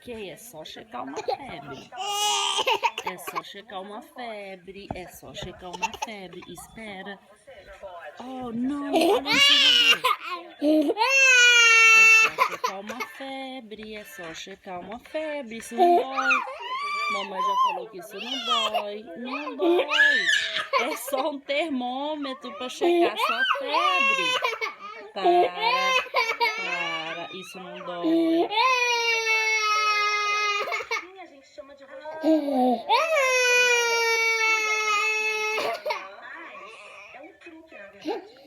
Ok, é só checar uma febre. É só checar uma febre. É só checar uma febre. Espera. Oh, não, olha o celular. É só checar uma febre. É só checar uma febre. Isso não dói. Mamãe já falou que isso não dói. Não dói. É só um termômetro para checar sua febre. Para. Isso não dói. A gente chama de é um truque, na verdade.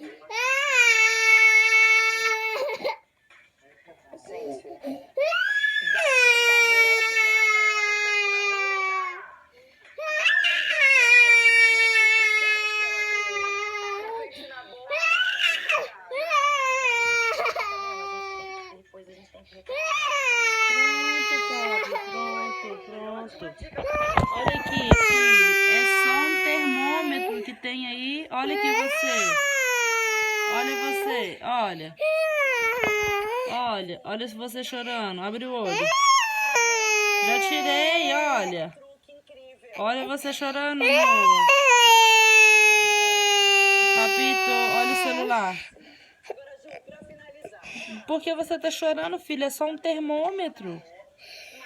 Pronto. Olha aqui, filho. É só um termômetro que tem aí. Olha aqui você. Olha você. Olha se você chorando. Abre o olho. Já tirei, olha. Olha você chorando, amor. Papito, olha o celular. Por que você tá chorando, filho? É só um termômetro.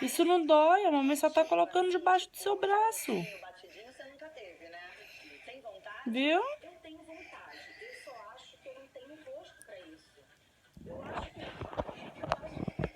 Isso não dói, a mamãe só tá colocando debaixo do seu braço. Viu? Eu tenho vontade, eu só acho que eu não tenho rosto pra isso.